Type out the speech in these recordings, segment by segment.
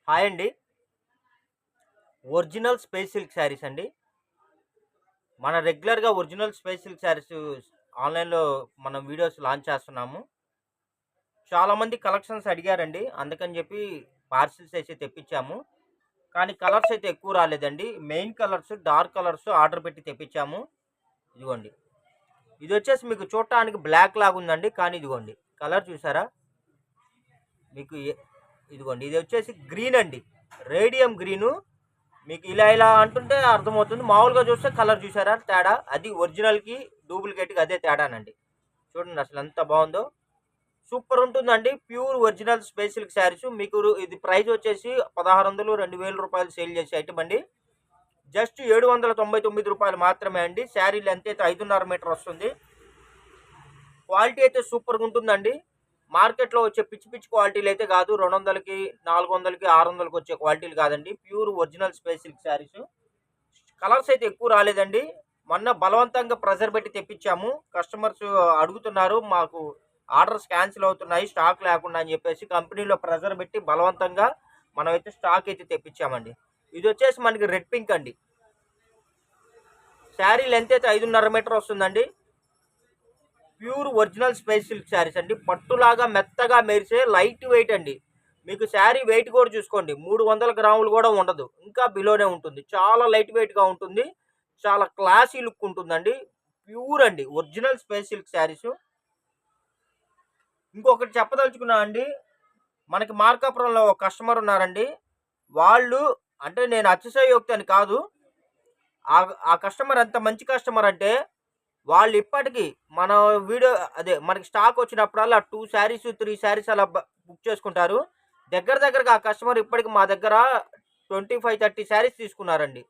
Hi అండి. Original space silk saris అండి. మన రెగ్యులర్‌గా ఒరిజినల్ స్పేస్ సిల్క్ శారీస్ ఆన్‌లైన్‌లో మనం వీడియోస్ లాంచ్ చేస్తున్నాము. చాలామంది కలెక్షన్స్ అడిగారండి. అందుకని చెప్పి పార్సిల్స్ అయితే తెప్పించాము. కానీ కలర్స్ అయితే ఎక్కువ రాలేదండి. Main colours, dark colours order పెట్టి తెప్పించాము. ఇదిగోండి. ఇదొచ్చేసి మీకు చూడటానికి బ్లాక్ లాగుందండి. కానీ ఇదిగోండి కలర్ చూసారా? మీకు ఇదిగోండి ఇది వచ్చేసి గ్రీన్ అండి. Radium green. మీకు ఇలా అంటుంటే అర్థమవుతుంది. మామూలుగా చూస్తే కలర్ చూసారా తేడా? అది ఒరిజినల్‌కి, డూప్లికేట్‌కి అదే తేడానండి. చూడండి అసలు ఎంత బావుందో. సూపర్ ఉంటుందండి. Pure original space silk saris. మీకు ఇది ప్రైస్ వచ్చేసి 1600, రూ. 2000 సేల్ చేసే ఐటమ్ అండి. జస్ట్ రూ. 799 మాత్రమే అండి. శారీ లెంత్ అయితే 5.5 మీటర్ వస్తుంది. క్వాలిటీ అయితే సూపర్‌గా ఉంటుందండి. మార్కెట్‌లో వచ్చే పిచ్చి పిచ్చి క్వాలిటీలు అయితే కాదు. 200కి, 400కి, 600కి వచ్చే క్వాలిటీలు కాదండి. Pure original space silk saris. Colours అయితే ఎక్కువ రాలేదండి. మొన్న బలవంతంగా ప్రెషర్ పెట్టి తెప్పించాము. కస్టమర్స్ అడుగుతున్నారు. మాకు ఆర్డర్స్ క్యాన్సిల్ అవుతున్నాయి. స్టాక్ లేకుండా అని చెప్పేసి కంపెనీలో ప్రెషర్ పెట్టి బలవంతంగా మనమైతే స్టాక్ అయితే తెప్పించామండి. ఇదొచ్చేసి మనకి రెడ్ పింక్ అండి. శారీ లెంత్ అయితే 5.5 మీటర్ వస్తుందండి. Pure original space silk saris అండి. పట్టులాగా మెత్తగా మెరిసే లైట్ వెయిట్ అండి. మీకు శారీ వెయిట్ కూడా చూసుకోండి. 300 గ్రాములు కూడా ఉండదు. ఇంకా బిలోనే ఉంటుంది. చాలా లైట్ వెయిట్‌గా ఉంటుంది. చాలా క్లాసీ లుక్ ఉంటుందండి. ప్యూర్ అండి. Original space silk saris. ఇంకొకటి చెప్పదలుచుకున్నా అండి. మనకి మార్కాపురంలో ఒక కస్టమర్ ఉన్నారండి. వాళ్ళు అంటే నేను అతిశయోక్తి అని కాదు. ఆ కస్టమర్ ఎంత మంచి కస్టమర్ అంటే వాళ్ళు ఇప్పటికి మన వీడియో అదే మనకి స్టాక్ వచ్చినప్పుడల్లా 2 శారీస్, 3 శారీస్ అలా బుక్ చేసుకుంటారు. దగ్గర దగ్గరగా ఆ కస్టమర్ ఇప్పటికి మా దగ్గర 25, 30 శారీస్ తీసుకున్నారండి.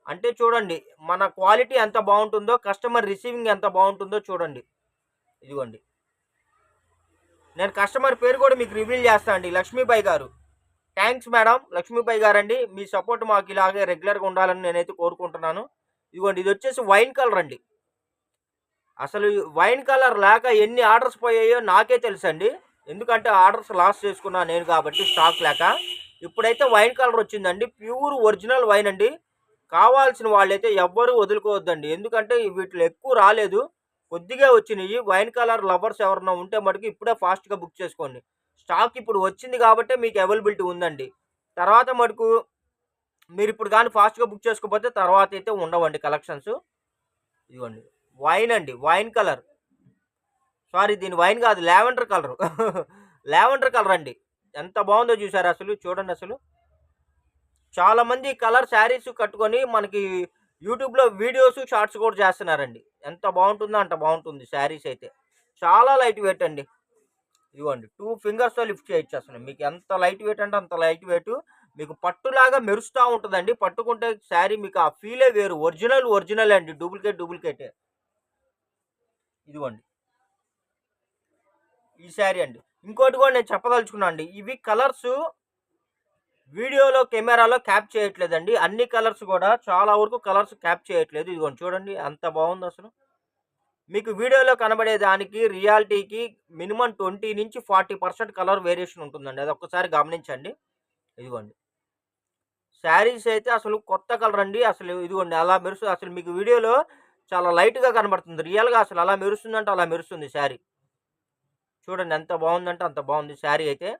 అంటే చూడండి మన క్వాలిటీ ఎంత బావుంటుందో, కస్టమర్ రిసీవింగ్ ఎంత బావుంటుందో చూడండి. ఇదిగోండి. నేను కస్టమర్ పేరు కూడా మీకు రివీల్ చేస్తా అండి. లక్ష్మీబాయి గారు. థాంక్స్ మేడం లక్ష్మీబాయి గారండి. మీ సపోర్ట్ మాకు ఇలాగే రెగ్యులర్‌గా ఉండాలని నేనైతే కోరుకుంటున్నాను. ఇదిగోండి ఇదొచ్చేసి వైన్ కలర్ అండి. అసలు వైన్ కలర్ లేక ఎన్ని ఆర్డర్స్ పోయాయో నాకే తెలుసండి. ఎందుకంటే ఆర్డర్స్ లాస్ చేసుకున్నా నేను కాబట్టి స్టాక్ లేక. ఇప్పుడైతే వైన్ కలర్ వచ్చిందండి. ప్యూర్ ఒరిజినల్ వైన్ అండి. కావాల్సిన వాళ్ళైతే ఎవ్వరూ వదులుకోవద్దండి. ఎందుకంటే వీటిలో ఎక్కువ రాలేదు. కొద్దిగా వచ్చినియి. వైన్ కలర్ లవర్స్ ఎవరైనా ఉంటే మటుకు ఇప్పుడే ఫాస్ట్‌గా బుక్ చేసుకోండి. స్టాక్ ఇప్పుడు వచ్చింది కాబట్టే మీకు అవైలబిలిటీ ఉందండి. తర్వాత మటుకు మీరిప్పుడు గాని ఫాస్ట్‌గా బుక్ చేసుకోకపోతే తర్వాతైతే ఉండవండి కలెక్షన్స్. ఇదిగోండి. వైన్ అండి. Wine colour. సారీ దీని వైన్ కాదు లావెండర్ కలరు. లావెండర్ కలర్ అండి. ఎంత బావుందో చూసారా అసలు? చూడండసలు. చాలా మంది కలర్ శారీస్ కట్టుకొని మనకి యూట్యూబ్‌లో వీడియోస్, షార్ట్స్ కూడా చేస్తున్నారండి. ఎంత బావుంటుందో అంత బావుంటుంది శారీస్ అయితే. చాలా లైట్ వెయిట్ అండి. ఇదిగోండి 2 ఫింగర్స్‌తో లిఫ్ట్ చేయొచ్చు అసలు. మీకు ఎంత లైట్ వెయిట్ అంటే అంత లైట్ వెయిట్. మీకు పట్టులాగా మెరుస్తా ఉంటదండి. పట్టుకుంటే శారీ మీకు ఆ ఫీలే వేరు. ఒరిజినల్ అండి. డూప్లికేటే. ఇదిగోండి. ఈ శారీ అండి. ఇంకోటి కూడా నేను చెప్పదలుచుకున్నా అండి. ఇవి కలర్సు వీడియోలో, కెమెరాలో క్యాప్ చేయట్లేదండి. అన్ని కలర్స్ గూడా చాలా వరకు కలర్స్ క్యాప్ చేయట్లేదు. ఇదిగోండి చూడండి ఎంత బావుందసలు. మీకు వీడియోలో కనబడే దానికి, రియాలిటీకి మినిమమ్ 20-40% కలర్ వేరియేషన్ ఉంటుందండి. అదొక్కసారి గమనించండి. ఇదిగోండి. శారీస్ అయితే అసలు కొత్త కలర్ అండి. అసలు ఇదిగోండి అలా అసలు మీకు వీడియోలో చాలా లైట్‌గా కనబడుతుంది. రియల్‌గా అసలు అలా మెరుస్తుందంటే అలా మెరుస్తుంది శారీ. చూడండి ఎంత బావుందంటే అంత బావుంది శారీ అయితే.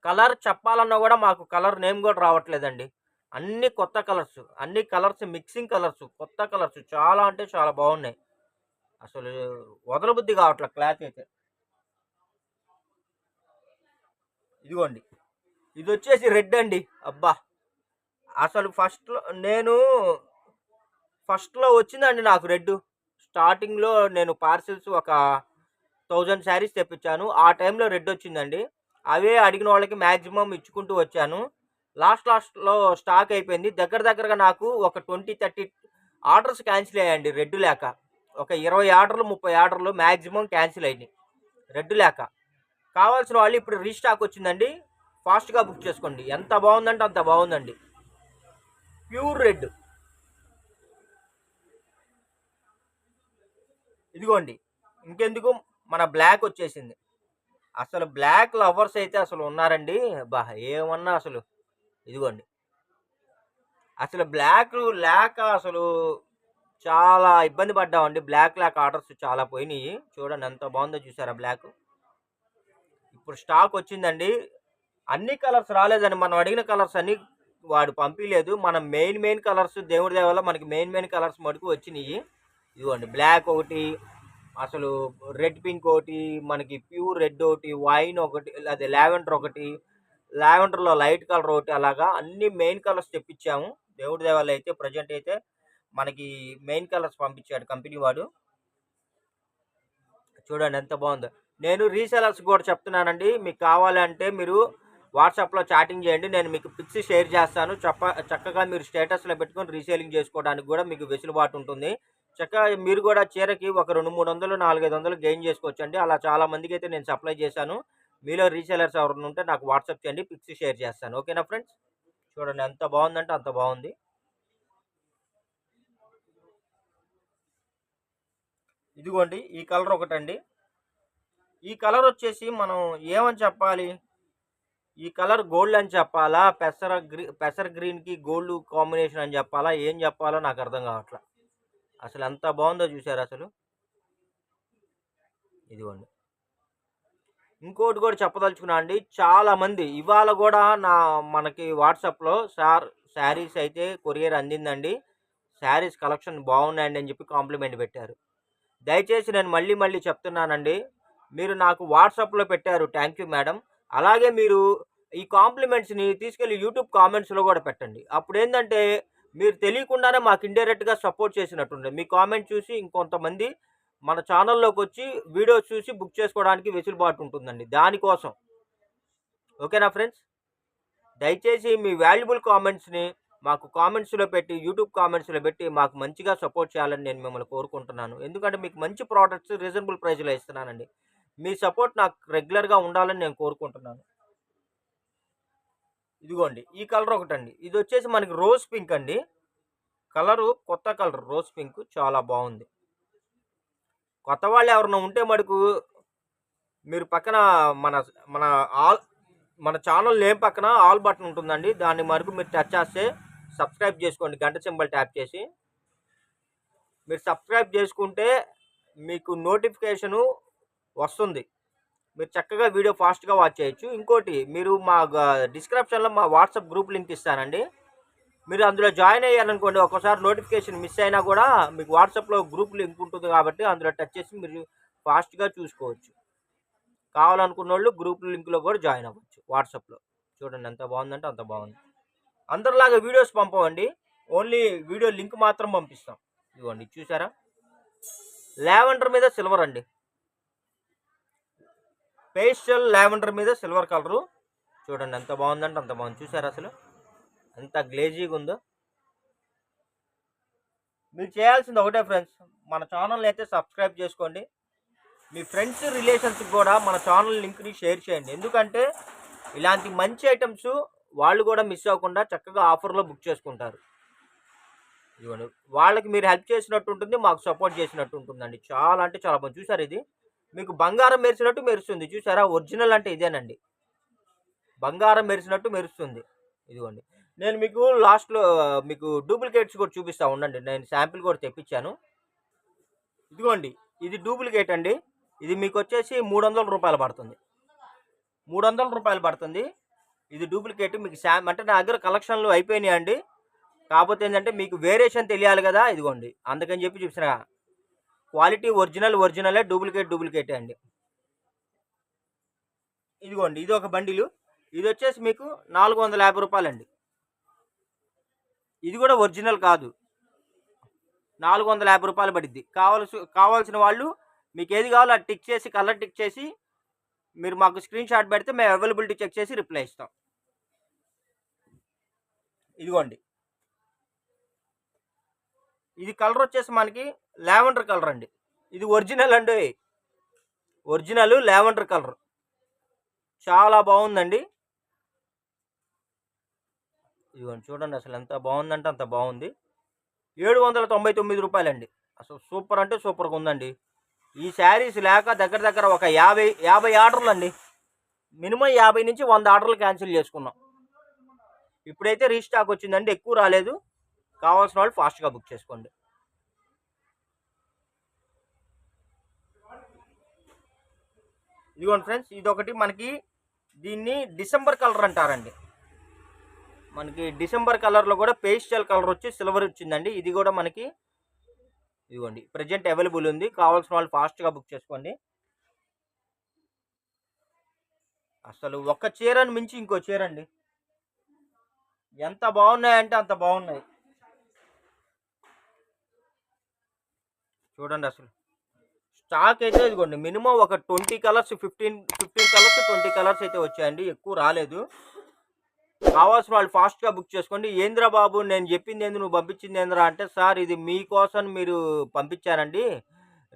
కలర్ చెప్పాలన్నా గూడా మాకు కలర్ నేమ్ గూడా రావట్లేదండి. అన్నీ కొత్త కలర్స్. అన్ని కలర్స్ మిక్సింగ్ కలర్స్. కొత్త కలర్స్. చాలా అంటే చాలా బావున్నాయి. అసలు వదలబుద్ధి గావట్ల క్లాత్ అయితే. ఇదిగోండి. ఇదొచ్చేసి రెడ్ అండి. అబ్బా! అసలు ఫస్ట్‌లో వచ్చిందండి నాకు రెడ్డు. స్టార్టింగ్‌లో నేను పార్సెల్స్ ఒక 1000 శారీస్ తెప్పించాను. ఆ టైంలో రెడ్డొచ్చిందండి. అవే అడిగిన వాళ్ళకి మాక్సిమం ఇచ్చుకుంటూ వచ్చాను. లాస్ట్‌లో స్టాక్ అయిపోయింది. దగ్గరగా నాకు ఒక 20, 30 ఆర్డర్స్ క్యాన్సిల్ అయ్యాయండి రెడ్ లేక. ఒక 20 ఆర్డర్‌లు, 30 ఆర్డర్‌లు మాక్సిమం క్యాన్సిల్ అయినాయి. రెడ్ లేక. కావాల్సిన వాళ్ళు ఇప్పుడు రీస్టాక్ వచ్చిందండి. ఫాస్ట్‌గా బుక్ చేసుకోండి. ఎంత బావుందంటే అంత బావుందండి. Pure red. ఇదిగోండి. ఇంకెందుకు మన బ్లాక్ వచ్చేసింది. అసలు బ్లాక్ లవర్స్ అయితే అసలు ఉన్నారండి. ఏమన్నా అసలు ఇదిగోండి. అసలు బ్లాక్ లేక అసలు చాలా ఇబ్బంది పడ్డామండి. బ్లాక్ లేక ఆర్డర్స్ చాలా పోయినాయి. చూడండి ఎంత బాగుందో చూసారా బ్లాక్. ఇప్పుడు స్టాక్ వచ్చిందండి. అన్ని కలర్స్ రాలేదండి. మనం అడిగిన కలర్స్ అన్ని వాడు పంపిలేదు. మనం మెయిన్ కలర్స్ దేవుడి దయ వల్ల మనకి మెయిన్ కలర్స్ మటుకు వచ్చినాయి. ఇదిగోండి బ్లాక్ ఒకటి, అసలు రెడ్ పింక్ ఒకటి, మనకి ప్యూర్ రెడ్ ఒకటి, వైన్ ఒకటి, అదే లావెండర్ ఒకటి, లావెండర్లో లైట్ కలర్ ఒకటి, అలాగా అన్ని మెయిన్ కలర్స్ తెప్పించాము. దేవుడి దయ వల్ల అయితే ప్రజెంట్ అయితే మనకి మెయిన్ కలర్స్ పంపించాడు కంపెనీ వాడు. చూడండి ఎంత బాగుందో. నేను రీసెలర్స్ కూడా చెప్తున్నానండి, మీకు కావాలంటే మీరు వాట్సాప్లో చాటింగ్ చేయండి. నేను మీకు పిక్స్ షేర్ చేస్తాను. చక్కగా మీరు స్టేటస్లో పెట్టుకొని రీసేలింగ్ చేసుకోవడానికి కూడా మీకు వెసులుబాటు ఉంటుంది. చక్కగా మీరు కూడా చీరకి ఒక 200-300 400-500 గెయిన్ చేసుకోవచ్చు అండి. అలా చాలా మందికి అయితే నేను సప్లై చేశాను. మీలో రీసేలర్స్ ఎవరైనా ఉంటే నాకు వాట్సాప్ చేయండి, పిక్స్ షేర్ చేస్తాను. ఓకేనా ఫ్రెండ్స్? చూడండి ఎంత బాగుందంటే అంత బాగుంది. ఇదిగోండి ఈ కలర్ ఒకటండి. ఈ కలర్ వచ్చేసి మనం ఏమని చెప్పాలి, ఈ కలర్ గోల్డ్ అని చెప్పాలా, పెసర్ గ్రీన్కి గోల్డ్ కాంబినేషన్ అని చెప్పాలా, ఏం చెప్పాలో నాకు అర్థం కావట్లా. అసలు ఎంత బాగుందో చూసారు అసలు. ఇదిగోండి ఇంకోటి కూడా చెప్పదలుచుకున్నా అండి. చాలామంది ఇవాళ కూడా మనకి వాట్సాప్లో సార్ శారీస్ అయితే కొరియర్ అందిందండి, శారీస్ కలెక్షన్ బాగున్నాయండి అని చెప్పి కాంప్లిమెంట్ పెట్టారు. దయచేసి నేను మళ్ళీ చెప్తున్నానండి, మీరు నాకు వాట్సాప్లో పెట్టారు, థ్యాంక్ యూ మేడం. అలాగే మీరు ఈ కాంప్లిమెంట్స్ని తీసుకెళ్ళి యూట్యూబ్ కామెంట్స్లో కూడా పెట్టండి. అప్పుడు ఏంటంటే మీరు తెలియకుండానే మాకు ఇండైరెక్ట్గా సపోర్ట్ చేసినట్టుండే. మీ కామెంట్ చూసి ఇంకొంతమంది మన ఛానల్లోకి వచ్చి వీడియోస్ చూసి బుక్ చేసుకోవడానికి వెసులుబాటు ఉంటుందండి, దానికోసం. ఓకేనా ఫ్రెండ్స్? దయచేసి మీ వాల్యుబుల్ కామెంట్స్ని మాకు కామెంట్స్లో పెట్టి, యూట్యూబ్ కామెంట్స్లో పెట్టి మాకు మంచిగా సపోర్ట్ చేయాలని నేను మిమ్మల్ని కోరుకుంటున్నాను. ఎందుకంటే మీకు మంచి ప్రోడక్ట్స్ రీజనబుల్ ప్రైస్లో ఇస్తున్నానండి. మీ సపోర్ట్ నాకు రెగ్యులర్గా ఉండాలని నేను కోరుకుంటున్నాను. ఇదిగోండి ఈ కలర్ ఒకటండి. ఇది వచ్చేసి మనకి రోజ్ పింక్ అండి. కలరు కొత్త కలర్ రోజ్ పింక్, చాలా బాగుంది. కొత్త వాళ్ళు ఎవరైనా ఉంటే మటుకు మీరు పక్కన మన మన ఆల్ మన ఛానల్ నేమ్ పక్కన ఆల్ బటన్ ఉంటుందండి, దాన్ని మరకు మీరు టచ్ చేస్తే సబ్స్క్రైబ్ చేసుకోండి. గంట సింబల్ ట్యాప్ చేసి మీరు సబ్స్క్రైబ్ చేసుకుంటే మీకు నోటిఫికేషను వస్తుంది. మీరు చక్కగా వీడియో ఫాస్ట్గా వాచ్ చేయొచ్చు. ఇంకోటి, మీరు మా డిస్క్రిప్షన్లో మా వాట్సాప్ గ్రూప్ లింక్ ఇస్తానండి. మీరు అందులో జాయిన్ అయ్యారనుకోండి, ఒక్కోసారి నోటిఫికేషన్ మిస్ అయినా కూడా మీకు వాట్సాప్లో గ్రూప్ లింక్ ఉంటుంది కాబట్టి అందులో టచ్ చేసి మీరు ఫాస్ట్గా చూసుకోవచ్చు. కావాలనుకున్న వాళ్ళు గ్రూప్ లింక్లో కూడా జాయిన్ అవ్వచ్చు వాట్సాప్లో. చూడండి ఎంత బాగుందంటే అంత బాగుంది. అందరిలాగా వీడియోస్ పంపవండి, ఓన్లీ వీడియో లింక్ మాత్రం పంపిస్తాం. ఇదిగోండి చూసారా, లావెండర్ మీద సిల్వర్ అండి, పేస్టల్ లావెండర్ మీద సిల్వర్ కలరు. చూడండి ఎంత బాగుందంటే అంత బాగుంది. చూసారా అసలు ఎంత గ్లేజీగా ఉందో. మీరు చేయాల్సింది ఒకటే ఫ్రెండ్స్, మన ఛానల్ని అయితే సబ్స్క్రైబ్ చేసుకోండి. మీ ఫ్రెండ్స్ రిలేషన్స్కి కూడా మన ఛానల్ లింక్ని షేర్ చేయండి. ఎందుకంటే ఇలాంటి మంచి ఐటమ్స్ వాళ్ళు కూడా మిస్ అవ్వకుండా చక్కగా ఆఫర్లో బుక్ చేసుకుంటారు. ఇదిగోండి వాళ్ళకి మీరు హెల్ప్ చేసినట్టు ఉంటుంది, మాకు సపోర్ట్ చేసినట్టు ఉంటుందండి. చాలా అంటే చాలా బాగుంది. చూసారు, ఇది మీకు బంగారం మెరిసినట్టు మెరుస్తుంది. చూసారా, ఒరిజినల్ అంటే ఇదేనండి, బంగారం మెరిసినట్టు మెరుస్తుంది. ఇదిగోండి నేను మీకు లాస్ట్లో మీకు డూప్లికేట్స్ కూడా చూపిస్తా ఉండండి. నేను శాంపిల్ కూడా తెప్పించాను. ఇదిగోండి ఇది డూప్లికేట్ అండి. ఇది మీకు వచ్చేసి 300 రూపాయలు పడుతుంది. 300 రూపాయలు పడుతుంది. ఇది డూప్లికేట్. మీకు అంటే నా దగ్గర కలెక్షన్లు అయిపోయినాయి అండి. కాకపోతే ఏంటంటే మీకు వేరియేషన్ తెలియాలి కదా, ఇదిగోండి అందుకని చెప్పి చూపిస్తున్నా. క్వాలిటీ ఒరిజినలే, డూప్లికేటే అండి. ఇదిగోండి ఇది ఒక బండిలు. ఇది వచ్చేసి మీకు 450 రూపాయలండి. ఇది కూడా ఒరిజినల్ కాదు, 450 రూపాయలు పడిద్ది. కావాల్సిన వాళ్ళు మీకు ఏది కావాలో అది టిక్ చేసి, కలర్ టిక్ చేసి మీరు మాకు స్క్రీన్ షాట్ పెడితే మేము అవైలబిలిటీ చెక్ చేసి రిప్లై ఇస్తాం. ఇదిగోండి ఇది కలర్ వచ్చేసి మనకి లావెండర్ కలర్ అండి. ఇది ఒరిజినల్ అండి, ఒరిజినల్ లావెండర్ కలర్, చాలా బాగుందండి. ఇదిగోండి చూడండి అసలు ఎంత బాగుందంటే అంత బాగుంది. 799 రూపాయలండి. అసలు సూపర్ అంటే సూపర్గా ఉందండి. ఈ శారీస్ లేక దగ్గర ఒక 50 ఆర్డర్లు అండి. మినిమం 50 నుంచి 100 ఆర్డర్లు క్యాన్సిల్ చేసుకున్నాం. ఇప్పుడైతే రీస్టాక్ వచ్చిందండి, ఎక్కువ రాలేదు. కావాల్సిన వాళ్ళు ఫాస్ట్గా బుక్ చేసుకోండి. ఇదిగోండి ఫ్రెండ్స్, ఇదొకటి మనకి దీన్ని డిసెంబర్ కలర్ అంటారండి. మనకి డిసెంబర్ కలర్లో కూడా పేస్టల్ కలర్ వచ్చి సిల్వర్ వచ్చిందండి. ఇది కూడా మనకి ఇదిగోండి ప్రజెంట్ అవైలబుల్ ఉంది. కావాల్సిన వాళ్ళు ఫాస్ట్గా బుక్ చేసుకోండి. అసలు ఒక్క చీరను మించి ఇంకో చీర అండి. ఎంత బాగున్నాయంటే అంత బాగున్నాయి. చూడండి అసలు స్టాక్ అయితే ఇదిగోండి మినిమం ఒక 20 కలర్స్ 15 కలర్స్ 20 కలర్స్ అయితే వచ్చాయండి, ఎక్కువ రాలేదు. కావాల్సిన వాళ్ళు ఫాస్ట్గా బుక్ చేసుకోండి. ఏంద్రా బాబు నేను చెప్పింది ఏంది, నువ్వు పంపించింది ఏంద్రా అంటే, సార్ ఇది మీకోసం మీరు పంపించానండి,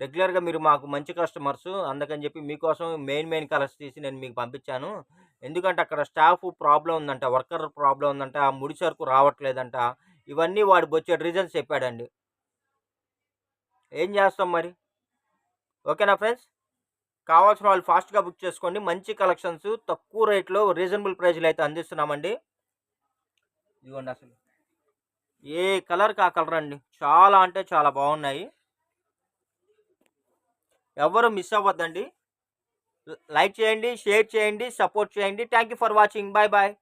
రెగ్యులర్గా మీరు మాకు మంచి కస్టమర్స్, అందుకని చెప్పి మీకోసం మెయిన్ కలర్స్ తీసి నేను మీకు పంపించాను. ఎందుకంటే అక్కడ స్టాఫ్ ప్రాబ్లం ఉందంట, వర్కర్ ప్రాబ్లం ఉందంట, ఆ ముడి సరుకు రావట్లేదంట, ఇవన్నీ వాడు బొచ్చేటి రీజన్స్ చెప్పాడండి. ఏం చేస్తాం మరి. ఓకేనా ఫ్రెండ్స్, కావాల్సిన వాళ్ళు ఫాస్ట్గా బుక్ చేసుకోండి. మంచి కలెక్షన్స్ తక్కువ రేట్లో రీజనబుల్ ప్రైస్లో అయితే అందిస్తున్నామండి. ఇదిగోండి అసలు ఏ కలర్కి ఆ కలర్ అండి, చాలా అంటే చాలా బాగున్నాయి. ఎవరు మిస్ అవ్వద్దండి. లైక్ చేయండి, షేర్ చేయండి, సపోర్ట్ చేయండి. Thank you for watching. Bye bye.